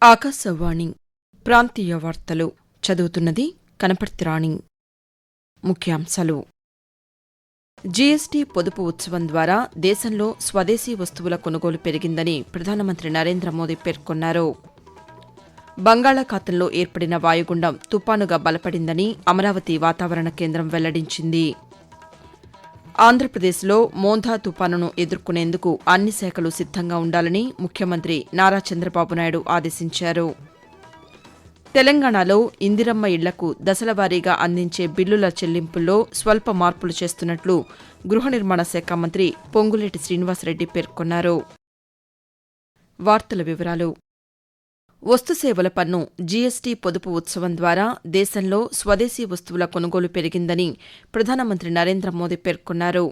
ఆకాశవాణి ప్రాంతీయ వార్తలు చదువుతున్నది కనపర్తి రాణి. ముఖ్యాంశాలు. జీఎస్టీ పొదుపు ఉత్సవం ద్వారా దేశంలో స్వదేశీ వస్తువుల కొనుగోలు పెరిగిందని ప్రధానమంత్రి నరేంద్ర మోదీ పేర్కొన్నారు. బంగాళాఖాతంలో ఏర్పడిన వాయుగుండం తుపానుగా బలపడిందని అమరావతి వాతావరణ కేంద్రం వెల్లడించింది. ఆంధ్రప్రదేశ్లో మోంధా తుపానును ఎదుర్కొనేందుకు అన్ని శాఖలు సిద్దంగా ఉండాలని ముఖ్యమంత్రి నారా చంద్రబాబు నాయుడు ఆదేశించారు. తెలంగాణలో ఇందిరమ్మ ఇళ్లకు దశలవారీగా అందించే బిల్లుల చెల్లింపుల్లో స్వల్ప మార్పులు చేస్తున్నట్లు గృహ నిర్మాణ శాఖ మంత్రి పొంగులేటి శ్రీనివాసరెడ్డి పేర్కొన్నారు. వార్తల వివరాలు. వస్తుసేవల పన్ను జీఎస్టీ పొదుపు ఉత్సవం ద్వారా దేశంలో స్వదేశీ వస్తువుల కొనుగోలు పెరిగిందని ప్రధానమంత్రి నరేంద్ర మోదీ పేర్కొన్నారు.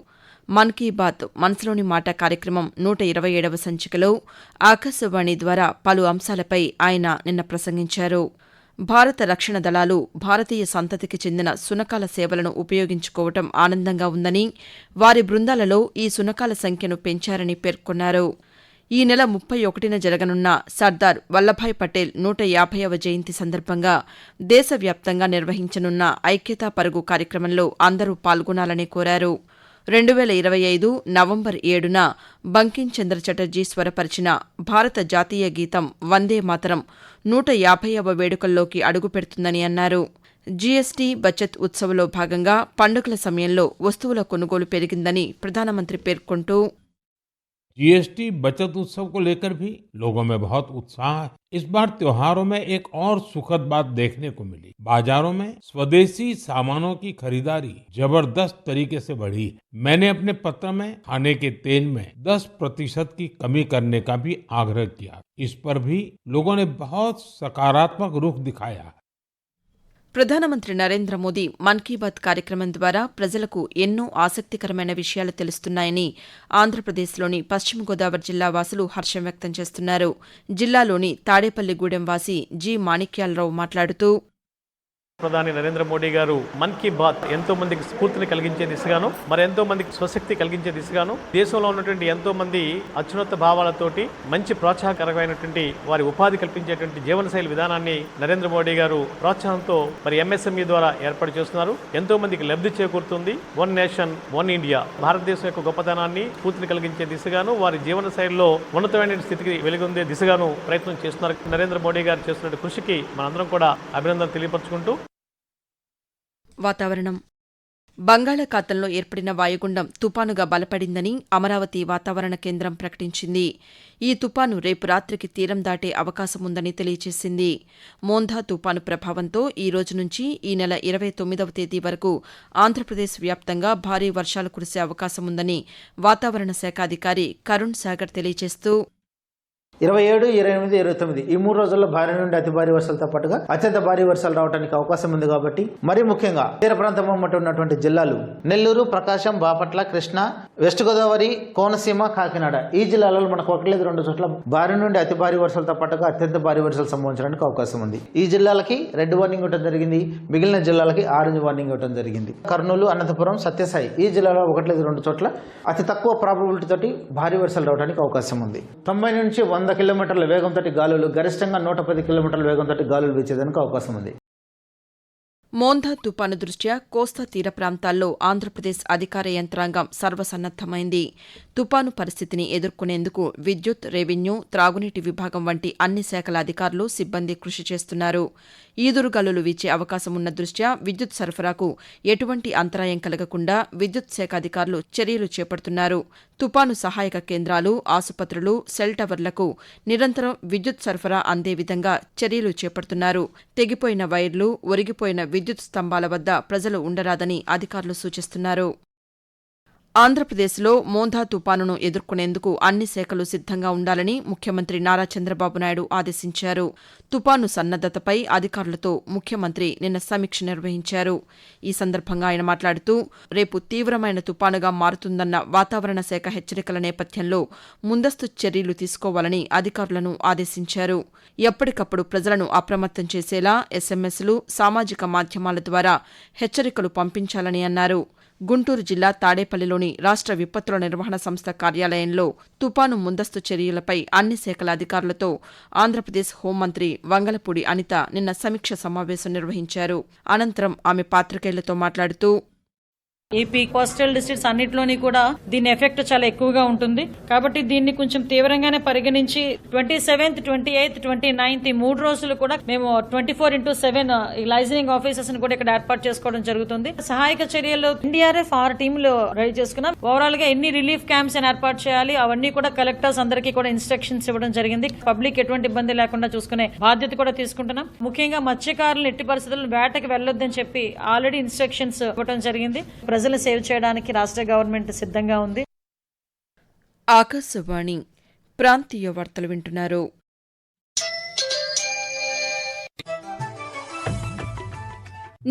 మన్ కీ బాత్ మనసులోని మాట కార్యక్రమం 127వ సంచికలో ఆకాశవాణి ద్వారా పలు అంశాలపై ఆయన నిన్న ప్రసంగించారు. భారత రక్షణ దళాలు భారతీయ సంతతికి చెందిన సునకాల సేవలను ఉపయోగించుకోవటం ఆనందంగా ఉందని, వారి బృందాలలో ఈ సునకాల సంఖ్యను పెంచారని పేర్కొన్నారు. ఈ నెల 31న జరగనున్న సర్దార్ వల్లభాయ్ పటేల్ 150వ జయంతి సందర్భంగా దేశవ్యాప్తంగా నిర్వహించనున్న ఐక్యతా పరుగు కార్యక్రమంలో అందరూ పాల్గొనాలని కోరారు. 2025 నవంబర్ 7న బంకిం చంద్ర చటర్జీ స్వరపరిచిన భారత జాతీయ గీతం వందే మాతరం 150వ వేడుకల్లోకి అడుగుపెడుతుందని అన్నారు. జీఎస్టీ బచత్ ఉత్సవ్లో భాగంగా పండుగల సమయంలో వస్తువుల కొనుగోలు పెరిగిందని ప్రధానమంత్రి పేర్కొంటూ, जीएसटी बचत उत्सव को लेकर भी लोगों में बहुत उत्साह है। इस बार त्योहारों में एक और सुखद बात देखने को मिली। बाजारों में स्वदेशी सामानों की खरीदारी जबरदस्त तरीके से बढ़ी है। मैंने अपने पत्र में खाने के तेल में 10% की कमी करने का भी आग्रह किया। इस पर भी लोगों ने बहुत सकारात्मक रुख दिखाया है. ప్రధానమంత్రి నరేంద్ర మోదీ మన్ కీ బాత్ కార్యక్రమం ద్వారా ప్రజలకు ఎన్నో ఆసక్తికరమైన విషయాలు తెలుస్తున్నాయని ఆంధ్రప్రదేశ్లోని పశ్చిమ గోదావరి జిల్లా వాసులు హర్షం వ్యక్తం చేస్తున్నారు. జిల్లాలోని తాడేపల్లిగూడెం వాసి జి మాణిక్యాలరావు మాట్లాడుతూ, ప్రధాని నరేంద్ర మోడీ గారు మన్ కీ బాత్ ఎంతో మందికి స్ఫూర్తిని కలిగించే దిశగాను, మరి ఎంతో మందికి స్వశక్తి కలిగించే దిశగాను, దేశంలో ఉన్నటువంటి ఎంతో మంది అత్యున్నత భావాలతోటి మంచి ప్రోత్సాహకరమైనటువంటి వారి ఉపాధి కల్పించేటువంటి జీవనశైలి విధానాన్ని నరేంద్ర మోడీ గారు ప్రోత్సాహంతో మరి ఎంఎస్ఎంఈ ద్వారా ఏర్పాటు చేస్తున్నారు. ఎంతో మందికి లబ్ధి చేకూరుతుంది. వన్ నేషన్ వన్ ఇండియా, భారతదేశం యొక్క గొప్పతనాన్ని స్ఫూర్తిని కలిగించే దిశగాను, వారి జీవనశైలిలో ఉన్నతమైన స్థితికి వెలుగొందే దిశగాను ప్రయత్నం చేస్తున్నారు. నరేంద్ర మోడీ గారు చేస్తున్న కృషికి మనందరం కూడా అభినందన తెలియపరచుకుంటూ, వాతావరణం. బంగాళాఖాతంలో ఏర్పడిన వాయుగుండం తుపానుగా బలపడిందని అమరావతి వాతావరణ కేంద్రం ప్రకటించింది. ఈ తుపాను రేపు రాత్రికి తీరం దాటే అవకాశముందని తెలియజేసింది. మోంధా తుపాను ప్రభావంతో ఈ రోజు నుంచి ఈ నెల 29వ తేదీ వరకు ఆంధ్రప్రదేశ్ వ్యాప్తంగా భారీ వర్షాలు కురిసే అవకాశముందని వాతావరణ శాఖ అధికారి కరుణ్ సాగర్ తెలియజేస్తూ, 27, 28, 29 ఈ 3 రోజుల్లో భారీ నుండి అతి భారీ వర్షాలతో పాటుగా అత్యంత భారీ వర్షాలు రావడానికి అవకాశం ఉంది. కాబట్టి మరీ ముఖ్యంగా తీర ప్రాంతం వెంబడి ఉన్నటువంటి జిల్లాలు నెల్లూరు, ప్రకాశం, బాపట్ల, కృష్ణా, వెస్ట్ గోదావరి, కోనసీమ, కాకినాడ ఈ జిల్లాలలో మనకు 1-2 చోట్ల భారీ నుండి అతి భారీ వర్షాలతో పాటుగా అత్యంత భారీ వర్షాలు సంభవించడానికి అవకాశం ఉంది. ఈ జిల్లాలకి రెడ్ వార్నింగ్ ఇవ్వడం జరిగింది. మిగిలిన జిల్లాలకి ఆరెంజ్ వార్నింగ్ ఇవ్వడం జరిగింది. కర్నూలు, అనంతపురం, సత్యసాయి ఈ జిల్లాలో 1-2 చోట్ల అతి తక్కువ ప్రాబబిలిటీ తోటి భారీ వర్షాలు రావడానికి అవకాశం ఉంది. 90 నుంచి 100 కిలోమీటర్ల వేగంతో గాలులు, గరిష్టంగా 110 కిలోమీటర్ల వేగంతో గాలులు వీచేదానికి అవకాశం ఉంది. మోంధా తుపాను దృష్ట్యా కోస్తా తీర ప్రాంతాల్లో ఆంధ్రప్రదేశ్ అధికార యంత్రాంగం సర్వసన్నద్దమైంది. తుపాను పరిస్థితిని ఎదుర్కొనేందుకు విద్యుత్, రెవెన్యూ, త్రాగునీటి విభాగం వంటి అన్ని శాఖల అధికారులు, సిబ్బంది కృషి చేస్తున్నారు. ఈదురుగాలులు వీచే అవకాశమున్న దృష్ట్యా విద్యుత్ సరఫరాకు ఎటువంటి అంతరాయం కలగకుండా విద్యుత్ శాఖ అధికారులు చర్యలు చేపడుతున్నారు. తుపాను సహాయక కేంద్రాలు, ఆసుపత్రులు, సెల్ టవర్లకు నిరంతరం విద్యుత్ సరఫరా అందే విధంగా చర్యలు చేపడుతున్నారు. తెగిపోయిన వైర్లు, ఒరిగిపోయిన విద్యుత్ స్తంభాల వద్ద ప్రజలు ఉండరాదని అధికారులు సూచిస్తున్నారు. ఆంధ్రప్రదేశ్లో మోంధా తుపానును ఎదుర్కొనేందుకు అన్ని శాఖలు సిద్దంగా ఉండాలని ముఖ్యమంత్రి నారా చంద్రబాబు నాయుడు ఆదేశించారు. తుపాను సన్నద్దతపై అధికారులతో ముఖ్యమంత్రి నిన్న సమీక్ష నిర్వహించారు. ఈ సందర్భంగా ఆయన మాట్లాడుతూ, రేపు తీవ్రమైన తుపానుగా మారుతుందన్న వాతావరణ శాఖ హెచ్చరికల నేపథ్యంలో ముందస్తు చర్యలు తీసుకోవాలని అధికారులను ఆదేశించారు. ఎప్పటికప్పుడు ప్రజలను అప్రమత్తం చేసేలా ఎస్ఎంఎస్లు, సామాజిక మాధ్యమాల ద్వారా హెచ్చరికలు పంపించాలని అన్నారు. గుంటూరు జిల్లా తాడేపల్లిలోని రాష్ట్ర విపత్తుల నిర్వహణ సంస్థ కార్యాలయంలో తుపాను ముందస్తు చర్యలపై అన్ని శాఖల అధికారులతో ఆంధ్రప్రదేశ్ హోంమంత్రి వంగలపూడి అనిత నిన్న సమీక్ష సమావేశం నిర్వహించారు. అనంతరం ఆమె పాతికేయులతో మాట్లాడుతూ ఏపీ కోస్టల్ డిస్ట్రిక్ట్స్ అన్నింటిలోని కూడా దీని ఎఫెక్ట్ చాలా ఎక్కువగా ఉంటుంది. కాబట్టి దీన్ని కొంచెం తీవ్రంగానే పరిగణించి 27th, 28th, 29th ఈ 3 రోజులు కూడా మేము 24/7 లైజనింగ్ ఆఫీసర్స్ ని కూడా ఇక్కడ ఏర్పాటు చేసుకోవడం జరుగుతుంది. సహాయక చర్యలు NDRF 6 టీంలు రెడీ చేసుకున్నాం. ఓవరాల్ గా ఎన్ని రిలీఫ్ క్యాంప్స్ ఏర్పాటు చేయాలి అవన్నీ కూడా కలెక్టర్స్ అందరికీ కూడా ఇన్స్ట్రక్షన్స్ ఇవ్వడం జరిగింది. పబ్లిక్ ఎటువంటి ఇబ్బంది లేకుండా చూసుకునే బాధ్యత కూడా తీసుకుంటున్నాం. ముఖ్యంగా మత్స్యకారులు ఎట్టి పరిస్థితుల్లో వేటకి వెళ్లొద్దని చెప్పి ఆల్రెడీ ఇన్స్ట్రక్షన్స్ ఇవ్వడం జరిగింది. ప్రజలు సేవ్ చేయడానికి రాష్ట్ర గవర్నమెంట్ సిద్ధంగా ఉంది. ఆకాశవాణి ప్రాంతీయ వార్తలు వింటున్నారు.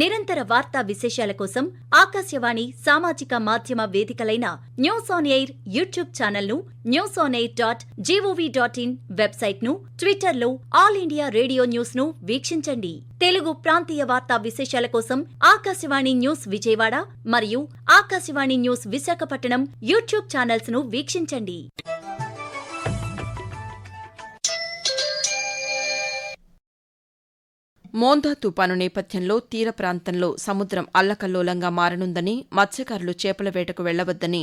నిరంతర వార్తా విశేషాల కోసం ఆకాశవాణి సామాజిక మాధ్యమ వేదికలైన న్యూస్ ఆన్ ఎయిర్ యూట్యూబ్ ఛానల్ను, newsonair.gov.in వెబ్సైట్ను, ట్విట్టర్లో ఆల్ ఇండియా రేడియో న్యూస్ను వీక్షించండి. తెలుగు ప్రాంతీయ వార్తా విశేషాల కోసం ఆకాశవాణి న్యూస్ విజయవాడ మరియు ఆకాశవాణి న్యూస్ విశాఖపట్నం యూట్యూబ్ ఛానల్స్ను వీక్షించండి. మోందా తుపాను నేపథ్యంలో తీర ప్రాంతంలో సముద్రం అల్లకల్లోలంగా మారనుందని, మత్స్యకారులు చేపల వేటకు వెళ్లవద్దని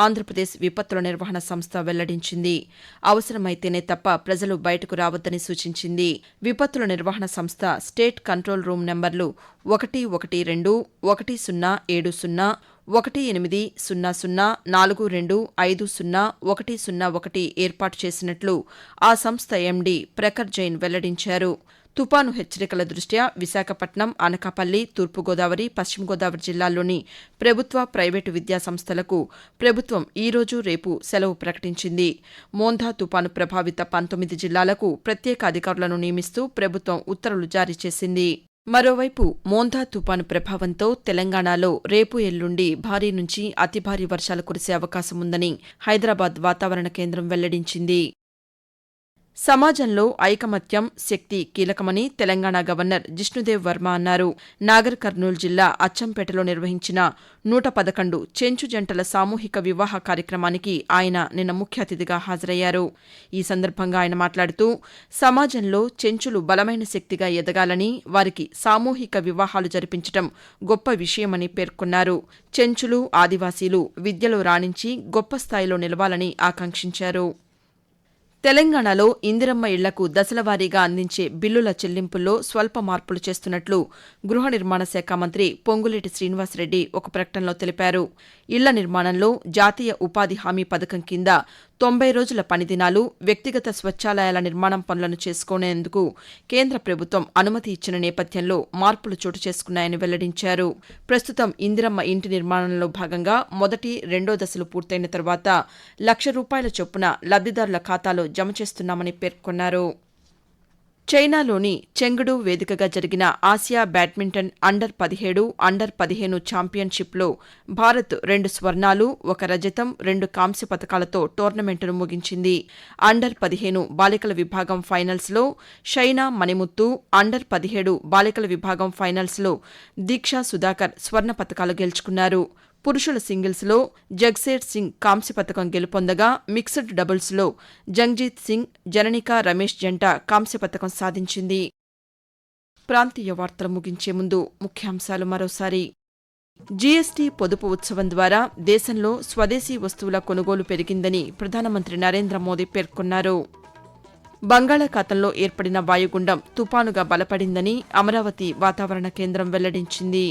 ఆంధ్రప్రదేశ్ విపత్తుల నిర్వహణ సంస్థ వెల్లడించింది. అవసరమైతేనే తప్ప ప్రజలు బయటకు రావద్దని సూచించింది. విపత్తుల నిర్వహణ సంస్థ స్టేట్ కంట్రోల్ రూమ్ నంబర్లు 112 1070 1800 4250 ఏర్పాటు చేసినట్లు ఆ సంస్థ ఎండీ ప్రఖర్ జైన్ వెల్లడించారు. తుపాను హెచ్చరికల దృష్ట్యా విశాఖపట్నం, అనకాపల్లి, తూర్పుగోదావరి, పశ్చిమ గోదావరి జిల్లాల్లోని ప్రభుత్వ, ప్రైవేటు విద్యాసంస్థలకు ప్రభుత్వం ఈ రోజు, రేపు సెలవు ప్రకటించింది. మోందా తుపాను ప్రభావిత 19 జిల్లాలకు ప్రత్యేక అధికారులను నియమిస్తూ ప్రభుత్వం ఉత్తర్వులు జారీ చేసింది. మరోవైపు మోందా తుపాను ప్రభావంతో తెలంగాణలో రేపు, ఎల్లుండి భారీ నుంచి అతి భారీ వర్షాలు కురిసే అవకాశం ఉందని హైదరాబాద్ వాతావరణ కేంద్రం వెల్లడించింది. సమాజంలో ఐకమత్యం, శక్తి కీలకమని తెలంగాణ గవర్నర్ జిష్ణుదేవ్ వర్మ అన్నారు. నాగర్ కర్నూలు జిల్లా అచ్చంపేటలో నిర్వహించిన 111 చెంచు జంటల సామూహిక వివాహ కార్యక్రమానికి ఆయన నిన్న ముఖ్య అతిథిగా హాజరయ్యారు. ఈ సందర్భంగా ఆయన మాట్లాడుతూ సమాజంలో చెంచులు బలమైన శక్తిగా ఎదగాలని, వారికి సామూహిక వివాహాలు జరిపించడం గొప్ప విషయమని పేర్కొన్నారు. చెంచులు, ఆదివాసీలు విద్యలో రాణించి గొప్ప స్థాయిలో నిలవాలని ఆకాంక్షించారు. తెలంగాణలో ఇందిరమ్మ ఇళ్లకు దశలవారీగా అందించే బిల్లుల చెల్లింపుల్లో స్వల్ప మార్పులు చేస్తున్నట్లు గృహ నిర్మాణ శాఖ మంత్రి పొంగులేటి శ్రీనివాసరెడ్డి ఒక ప్రకటనలో తెలిపారు. ఇళ్ల నిర్మాణంలో జాతీయ ఉపాధి హామీ పథకం కింద 90 రోజుల పని దినాలు, వ్యక్తిగత స్వచ్ఛాలయాల నిర్మాణం పనులను చేసుకునేందుకు కేంద్ర ప్రభుత్వం అనుమతి ఇచ్చిన నేపథ్యంలో మార్పులు చోటు చేసుకున్నాయని వెల్లడించారు. ప్రస్తుతం ఇందిరమ్మ ఇంటి నిర్మాణంలో భాగంగా మొదటి, రెండో దశలు పూర్తయిన తర్వాత ₹1,00,000 చొప్పున లబ్దిదారుల ఖాతాలో జమ చేస్తున్నామని పేర్కొన్నారు. చైనాలోని చెంగ్డు వేదికగా జరిగిన ఆసియా బ్యాడ్మింటన్ అండర్-17, అండర్-15 ఛాంపియన్షిప్లో భారత్ 2 స్వర్ణాలు, 1 రజతం, 2 కాంస్య పతకాలతో టోర్నమెంటును ముగించింది. అండర్-15 బాలికల విభాగం ఫైనల్స్లో షైనా మణిముత్తు, అండర్-17 బాలికల విభాగం ఫైనల్స్లో దీక్షా సుధాకర్ స్వర్ణ పతకాలు గెలుచుకున్నారు. పురుషుల సింగిల్స్లో జగ్సేట్ సింగ్ కాంస్య పతకం గెలుపొందగా, మిక్స్డ్ డబుల్స్లో జంగ్జీత్ సింగ్, జననికా రమేష్ జంట కాంస్య పతకం సాధించింది. ప్రాంతీయ వార్తలు ముగించే ముందు ముఖ్యాంశాలు మరోసారి. జీఎస్టీ పొదుపు ఉత్సవం ద్వారా దేశంలో స్వదేశీ వస్తువుల కొనుగోలు పెరిగిందని ప్రధానమంత్రి నరేంద్ర మోదీ పేర్కొన్నారు. బంగాళాఖాతంలో ఏర్పడిన వాయుగుండం తుపానుగా బలపడిందని అమరావతి వాతావరణ కేంద్రం వెల్లడించింది.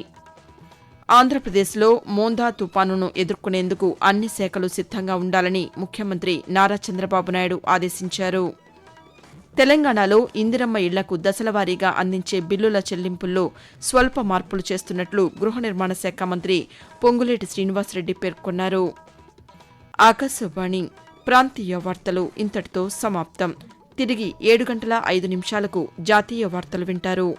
ఆంధ్రప్రదేశ్లో మోందా తుపానును ఎదుర్కొనేందుకు అన్ని శాఖలు సిద్ధంగా ఉండాలని ముఖ్యమంత్రి నారా చంద్రబాబు నాయుడు ఆదేశించారు. తెలంగాణలో ఇందిరమ్మ ఇళ్లకు దశలవారీగా అందించే బిల్లుల చెల్లింపుల్లో స్వల్ప మార్పులు చేస్తున్నట్లు గృహ నిర్మాణ శాఖ మంత్రి పొంగులేటి శ్రీనివాసరెడ్డి పేర్కొన్నారు. ఆకాశవాణి ప్రాంతీయ వార్తలు ఇంతటితో సమాప్తం. తిరిగి 7:05 జాతీయ వార్తలు వింటారు.